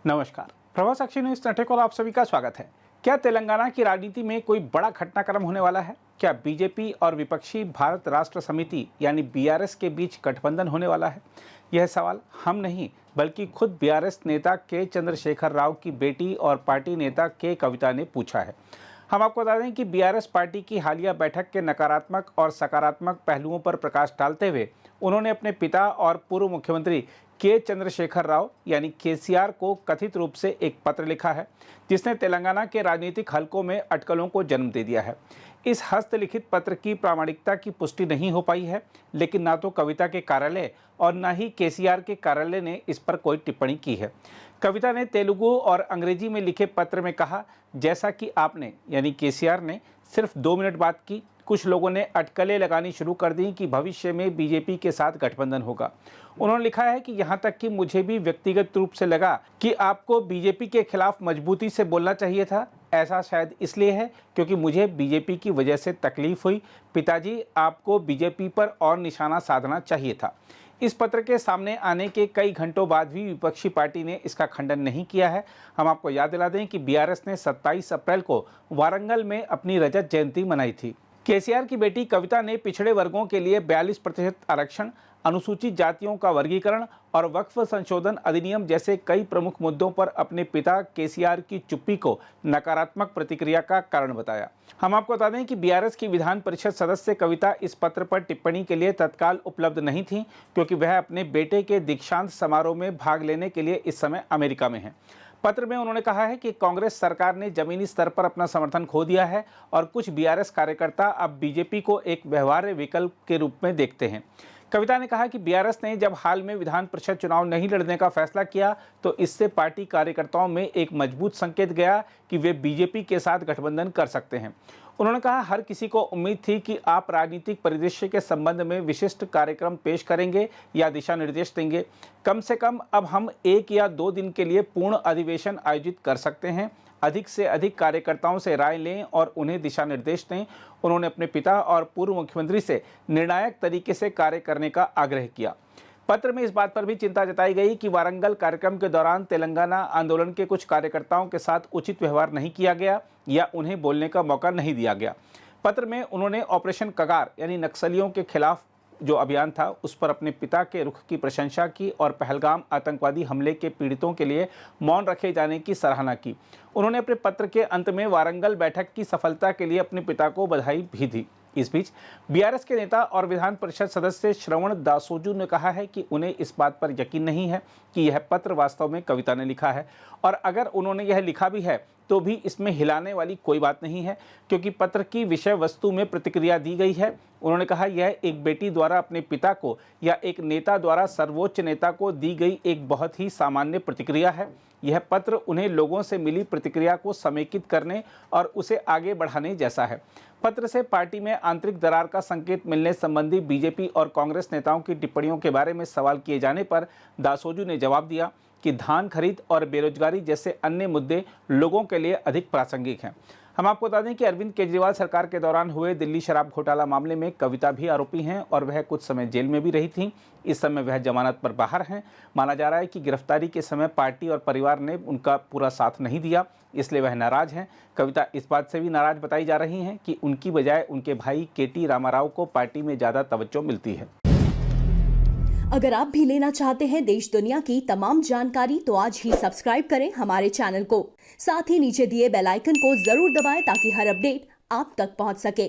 नमस्कार। प्रभा साक्षी news network और आप सभी का स्वागत है। क्या तेलंगाना की राजनीति में कोई बड़ा घटनाक्रम होने वाला है? क्या बीजेपी और विपक्षी भारत राष्ट्र समिति यानी बीआरएस के बीच गठबंधन होने वाला है? यह सवाल हम नहीं बल्कि खुद बीआरएस नेता के चंद्रशेखर राव की बेटी और पार्टी नेता के कविता ने पूछा है। हम आपको बता दें कि बीआरएस पार्टी की हालिया बैठक के नकारात्मक और सकारात्मक पहलुओं पर प्रकाश डालते हुए उन्होंने अपने पिता और पूर्व मुख्यमंत्री के चंद्रशेखर राव यानी केसीआर को कथित रूप से एक पत्र लिखा है, जिसने तेलंगाना के राजनीतिक हलकों में अटकलों को जन्म दे दिया है। इस हस्तलिखित पत्र की प्रामाणिकता की पुष्टि नहीं हो पाई है, लेकिन ना तो कविता के कार्यालय और न ही केसीआर के कार्यालय ने इस पर कोई टिप्पणी की है। कविता ने तेलुगु और अंग्रेजी में लिखे पत्र में कहा, जैसा कि आपने यानी केसीआर ने सिर्फ 2 मिनट बात की, कुछ लोगों ने अटकलें लगानी शुरू कर दी कि भविष्य में बीजेपी के साथ गठबंधन होगा। उन्होंने लिखा है कि यहाँ तक कि मुझे भी व्यक्तिगत रूप से लगा कि आपको बीजेपी के खिलाफ मजबूती से बोलना चाहिए था। ऐसा शायद इसलिए है क्योंकि मुझे बीजेपी की वजह से तकलीफ हुई। पिताजी, आपको बीजेपी पर और निशाना साधना चाहिए था। इस पत्र के सामने आने के कई घंटों बाद भी विपक्षी पार्टी ने इसका खंडन नहीं किया है। हम आपको याद दिला दें कि बीआरएस ने 27 अप्रैल को वारंगल में अपनी रजत जयंती मनाई थी। केसीआर की बेटी कविता ने पिछड़े वर्गों के लिए 42% आरक्षण, अनुसूचित जातियों का वर्गीकरण और वक्फ संशोधन अधिनियम जैसे कई प्रमुख मुद्दों पर अपने पिता केसीआर की चुप्पी को नकारात्मक प्रतिक्रिया का कारण बताया। हम आपको बता दें कि बीआरएस की विधान परिषद सदस्य कविता इस पत्र पर टिप्पणी के लिए तत्काल उपलब्ध नहीं थी, क्योंकि वह अपने बेटे के दीक्षांत समारोह में भाग लेने के लिए इस समय अमेरिका में है। पत्र में उन्होंने कहा है कि कांग्रेस सरकार ने जमीनी स्तर पर अपना समर्थन खो दिया है और कुछ बीआरएस कार्यकर्ता अब बीजेपी को एक व्यवहार्य विकल्प के रूप में देखते हैं। कविता ने कहा कि बीआरएस ने जब हाल में विधान परिषद चुनाव नहीं लड़ने का फैसला किया तो इससे पार्टी कार्यकर्ताओं में एक मजबूत संकेत गया कि वे बीजेपी के साथ गठबंधन कर सकते हैं। उन्होंने कहा, हर किसी को उम्मीद थी कि आप राजनीतिक परिदृश्य के संबंध में विशिष्ट कार्यक्रम पेश करेंगे या दिशा निर्देश देंगे। कम से कम अब हम 1 या 2 दिन के लिए पूर्ण अधिवेशन आयोजित कर सकते हैं। अधिक से अधिक कार्यकर्ताओं से राय लें और उन्हें दिशा निर्देश दें। उन्होंने अपने पिता और पूर्व मुख्यमंत्री से निर्णायक तरीके से कार्य करने का आग्रह किया। पत्र में इस बात पर भी चिंता जताई गई कि वारंगल कार्यक्रम के दौरान तेलंगाना आंदोलन के कुछ कार्यकर्ताओं के साथ उचित व्यवहार नहीं किया गया या उन्हें बोलने का मौका नहीं दिया गया। पत्र में उन्होंने ऑपरेशन कगार यानी नक्सलियों के खिलाफ जो अभियान था उस पर अपने पिता के रुख की प्रशंसा की और पहलगाम आतंकवादी हमले के पीड़ितों के लिए मौन रखे जाने की सराहना की। उन्होंने अपने पत्र के अंत में वारंगल बैठक की सफलता के लिए अपने पिता को बधाई भी दी। इस बीच बीआरएस के नेता और विधान परिषद सदस्य श्रवण दासोजू ने कहा है कि उन्हें इस बात पर यकीन नहीं है कि यह पत्र वास्तव में कविता ने लिखा है, और अगर उन्होंने यह लिखा भी है तो भी इसमें हिलाने वाली कोई बात नहीं है, क्योंकि पत्र की विषय वस्तु में प्रतिक्रिया दी गई है। उन्होंने कहा, यह एक बेटी द्वारा अपने पिता को या एक नेता द्वारा सर्वोच्च नेता को दी गई एक बहुत ही सामान्य प्रतिक्रिया है। यह पत्र उन्हें लोगों से मिली प्रतिक्रिया को समेकित करने और उसे आगे बढ़ाने जैसा है। पत्र से पार्टी में आंतरिक दरार का संकेत मिलने संबंधी बीजेपी और कांग्रेस नेताओं की टिप्पणियों के बारे में सवाल किए जाने पर दासोजू ने जवाब दिया कि धान खरीद और बेरोजगारी जैसे अन्य मुद्दे लोगों के लिए अधिक प्रासंगिक हैं। हम आपको बता दें कि अरविंद केजरीवाल सरकार के दौरान हुए दिल्ली शराब घोटाला मामले में कविता भी आरोपी हैं और वह कुछ समय जेल में भी रही थी। इस समय वह जमानत पर बाहर हैं। माना जा रहा है कि गिरफ्तारी के समय पार्टी और परिवार ने उनका पूरा साथ नहीं दिया, इसलिए वह नाराज हैं। कविता इस बात से भी नाराज बताई जा रही हैं कि उनकी बजाय उनके भाई केटी रामाराव को पार्टी में ज़्यादा तवज्जो मिलती है। अगर आप भी लेना चाहते हैं देश दुनिया की तमाम जानकारी तो आज ही सब्सक्राइब करें हमारे चैनल को। साथ ही नीचे दिए बेल आइकन को जरूर दबाएं ताकि हर अपडेट आप तक पहुंच सके।